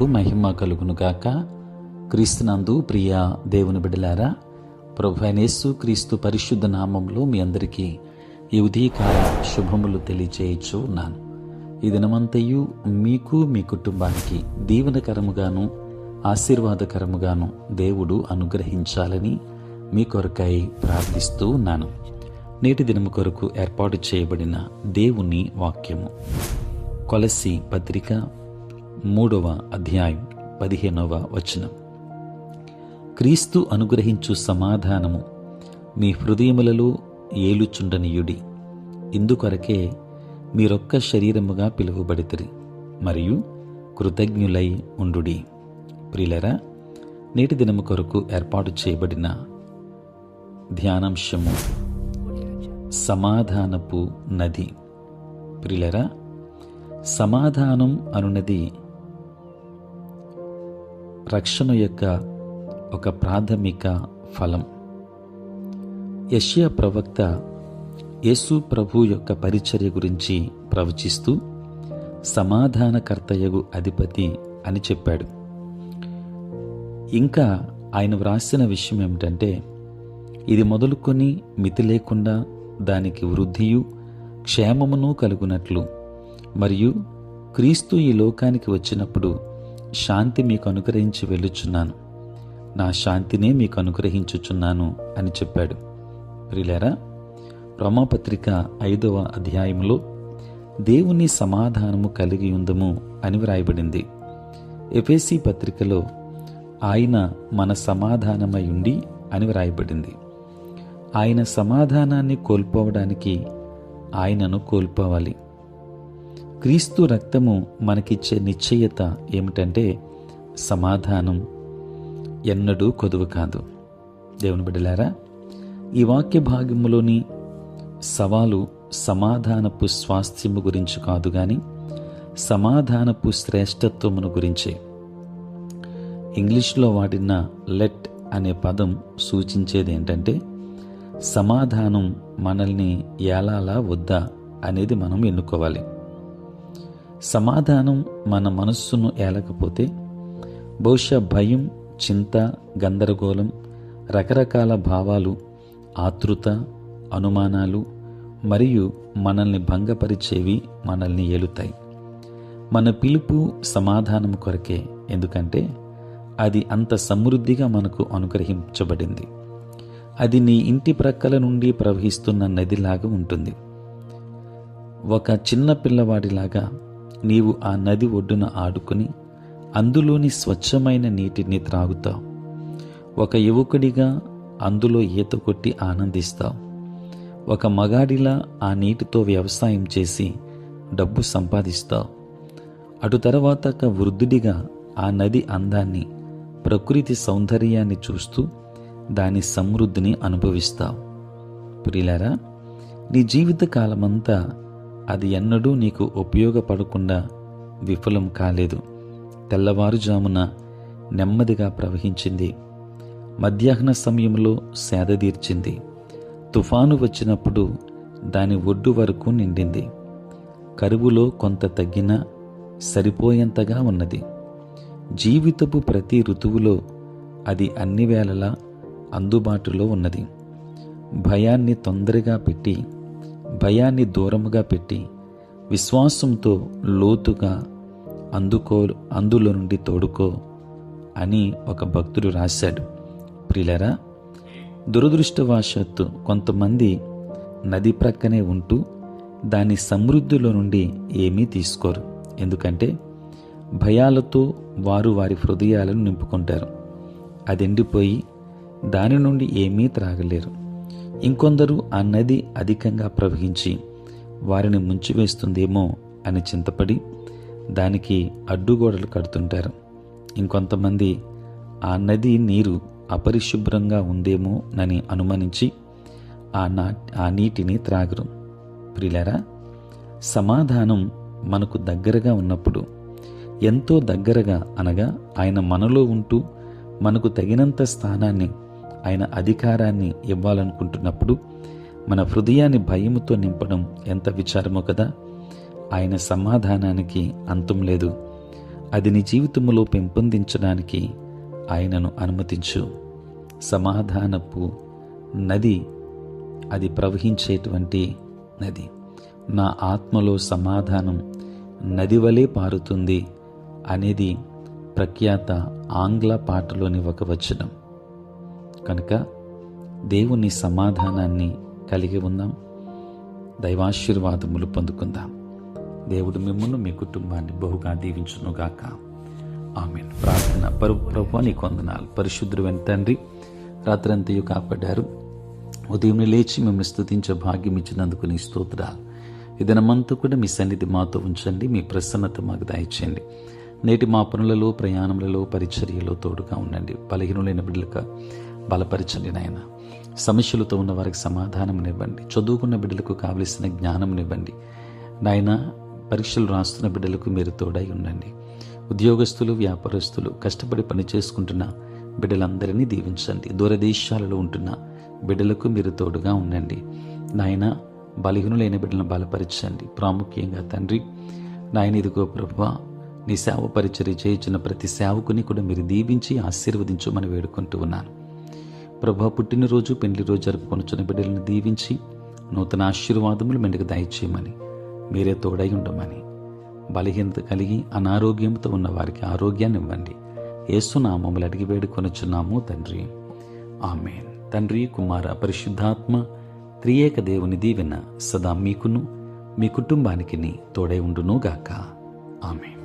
నామమునకు మహిమ కలుగునుగాక. క్రీస్తునందు ప్రియ దేవుని బిడ్డలారా, ప్రభు అయిన యేసు క్రీస్తు పరిశుద్ధ నామంలో మీ అందరికీ ఈ ఉదయకాల శుభములు తెలియచేయచ్చు ఉన్నాను. ఈ దినమంతయు మీకు మీ కుటుంబానికి దీవెనకరముగాను ఆశీర్వాదకరముగాను దేవుడు అనుగ్రహించాలని మీ కొరకై ప్రార్థిస్తూ ఉన్నాను. నేటి దినము కొరకు ఏర్పాటు చేయబడిన దేవుని వాక్యము కొలస్సీ పత్రిక 3వ అధ్యాయం 15వ వచనం. క్రీస్తు అనుగ్రహించు సమాధానము మీ హృదయములలో ఏలుచుండనియుడి. ఇందుకొరకే మీరొక్క శరీరముగా పిలువబడితిరి మరియు కృతజ్ఞులై ఉండుడి. ప్రియులరా, నేటి దినము కొరకు ఏర్పాటు చేయబడిన ధ్యానాంశము సమాధానపు నది. ప్రియులరా, సమాధానం అనున్నది రక్షణ యొక్క ఒక ప్రాథమిక ఫలం. యెషయా ప్రవక్త యేసు ప్రభు యొక్క పరిచర్య గురించి ప్రవచిస్తూ సమాధానకర్తయగు అధిపతి అని చెప్పాడు. ఇంకా ఆయన వ్రాసిన విషయం ఏమిటంటే, ఇది మొదలుకొని మితి లేకుండా దానికి వృద్ధియు క్షేమమును కలుగునట్లు మరియు క్రీస్తు ఈ లోకానికి వచ్చినప్పుడు శాంతి మీకు అనుగ్రహించి వెళ్ళుచున్నాను, నా శాంతినే మీకు అనుగ్రహించుచున్నాను అని చెప్పాడు. ప్రియులారా, రోమాపత్రిక 5వ అధ్యాయంలో దేవుని సమాధానము కలిగి ఉందము అని వ్రాయబడింది. ఎఫెసీ పత్రికలో ఆయన మన సమాధానమై ఉండి అని వ్రాయబడింది. ఆయన సమాధానాన్ని కోల్పోవడానికి ఆయనను కోల్పోవాలి. క్రీస్తు రక్తము మనకిచ్చే నిశ్చయత ఏమిటంటే సమాధానం ఎన్నడూ కొదువు కాదు. దేవుని బిడ్డలారా, ఈ వాక్య భాగములోని సవాలు సమాధానపు స్వాస్థ్యము గురించి కాదు గాని సమాధానపు శ్రేష్టత్వమును గురించే. ఇంగ్లీష్లో వాడిన లెట్ అనే పదం సూచించేది ఏంటంటే సమాధానం మనల్ని ఏలాలా వద్దా అనేది మనం ఎన్నుకోవాలి. సమాధానం మన మనస్సును ఏలకపోతే బహుశా భయం, చింత, గందరగోళం, రకరకాల భావాలు, ఆతృత, అనుమానాలు మరియు మనల్ని భంగపరిచేవి మనల్ని ఏలుతాయి. మన పిలుపు సమాధానం కొరకే, ఎందుకంటే అది అంత సమృద్ధిగా మనకు అనుగ్రహించబడింది. అది నీ ఇంటి ప్రక్కల నుండి ప్రవహిస్తున్న నదిలాగా ఉంటుంది. ఒక చిన్న పిల్లవాడిలాగా నీవు ఆ నది ఒడ్డున ఆడుకుని అందులోని స్వచ్ఛమైన నీటిని త్రాగుతావు. ఒక యువకుడిగా అందులో ఈత కొట్టి ఆనందిస్తావు. ఒక మగాడిలా ఆ నీటితో వ్యవసాయం చేసి డబ్బు సంపాదిస్తావు. అటు తర్వాత ఒక వృద్ధుడిగా ఆ నది అందాన్ని, ప్రకృతి సౌందర్యాన్ని చూస్తూ దాని సమృద్ధిని అనుభవిస్తావు. ప్రియులారా, నీ జీవిత కాలమంతా అది ఎన్నడూ నీకు ఉపయోగపడకుండా విఫలం కాలేదు. తెల్లవారుజామున నెమ్మదిగా ప్రవహించింది, మధ్యాహ్న సమయంలో సేదతీర్చింది, తుఫాను వచ్చినప్పుడు దాని ఒడ్డు వరకు నిండింది. కరువులో కొంత తగ్గినా సరిపోయేంతగా ఉన్నది. జీవితపు ప్రతి ఋతువులో అది అన్ని వేళలా అందుబాటులో ఉన్నది. భయాన్ని తొందరగా పెట్టి, భయాన్ని దూరముగా పెట్టి విశ్వాసంతో లోతుగా అందులో నుండి తోడుకో అని ఒక భక్తుడు రాశాడు. ప్రియులారా, దురదృష్టవశాత్తు కొంతమంది నది ప్రక్కనే ఉంటూ దాని సమృద్ధిలో నుండి ఏమీ తీసుకోరు. ఎందుకంటే భయాలతో వారు వారి హృదయాలను నింపుకుంటారు. అది ఎండిపోయి దాని నుండి ఏమీ త్రాగలేరు. ఇంకొందరు ఆ నది అధికంగా ప్రవహించి వారిని ముంచివేస్తుందేమో అని చింతపడి దానికి అడ్డుగోడలు కడుతుంటారు. ఇంకొంతమంది ఆ నది నీరు అపరిశుభ్రంగా ఉందేమో అని అనుమానించి ఆ నీటిని త్రాగరు. ప్రియులారా, సమాధానం మనకు దగ్గరగా ఉన్నప్పుడు, ఎంతో దగ్గరగా అనగా ఆయన మనలో ఉంటూ మనకు తగినంత స్థానాన్ని, ఆయన అధికారాన్ని ఇవ్వాలనుకుంటున్నప్పుడు మన హృదయాన్ని భయముతో నింపడం ఎంత విచారమో కదా. ఆయన సమాధానానికి అంతం లేదు. అది నీ జీవితంలో పెంపొందించడానికి ఆయనను అనుమతించు. సమాధానపు నది అది ప్రవహించేటువంటి నది. నా ఆత్మలో సమాధానం నది వలె పారుతుంది అనేది ప్రఖ్యాత ఆంగ్ల పాటలోని ఒక వచనం. కనుక దేవుని సమాధానాన్ని కలిగి ఉందాం, దైవాశీర్వాదములు పొందుకుందాం. దేవుడు మిమ్మల్ని మీ కుటుంబాన్ని బహుగా దీవించునుగాక. ఆమేన్. ప్రార్థన. ప్రభువా నీకు వందనాలు. పరిశుద్ధుడైన తండ్రి, రాత్రంతయు కాపాడారు. ఉదయం లేచి మిమ్మల్ని స్తుతించే భాగ్యం ఇచ్చినందుకు నీ స్తోత్రాలు. ఈ దినమంతా కూడా మీ సన్నిధి మాతో ఉంచండి, మీ ప్రసన్నత మాకు దయచేయండి. నేటి మా పనులలో, ప్రయాణములలో, పరిచర్యలో తోడుగా ఉండండి. బలహీనులైన బిడ్డలకు బలపరచండి నాయన. సమస్యలతో ఉన్న వారికి సమాధానంనివ్వండి. చదువుకున్న బిడ్డలకు కావలసిన జ్ఞానంనివ్వండి నాయన. పరీక్షలు రాస్తున్న బిడ్డలకు మీరు తోడై ఉండండి. ఉద్యోగస్తులు, వ్యాపారస్తులు, కష్టపడి పని చేసుకుంటున్న బిడ్డలందరినీ దీవించండి. దూరదేశాలలో ఉంటున్న బిడ్డలకు మీరు తోడుగా ఉండండి నాయన. బలహీనులైన బిడ్డలను బలపరచండి. ప్రాముఖ్యంగా తండ్రి నాయన, ఇదిగో ప్రభువా, నీ సేవ పరిచర్య చేయించిన ప్రతి సేవకుని కూడా మీరు దీవించి ఆశీర్వదించమని వేడుకుంటూ ఉన్నాను. ప్రభువా, పుట్టినరోజు, పెళ్లి రోజు జరుపుకొనుచున్న బిడ్డలను దీవించి నూతన ఆశీర్వాదములు మెండుకు దయచేయమని, మీరే తోడై ఉండమని, బలహీనత కలిగి అనారోగ్యంతో ఉన్న వారికి ఆరోగ్యాన్ని ఇవ్వండి. యేసు నామములు అడిగి వేడుకొనుచున్నాము తండ్రి. ఆమేన్. తండ్రి, కుమార, పరిశుద్ధాత్మ త్రియేక దేవుని దీవెన సదా మీకును మీ కుటుంబానికి తోడై ఉండును గాక. ఆమేన్.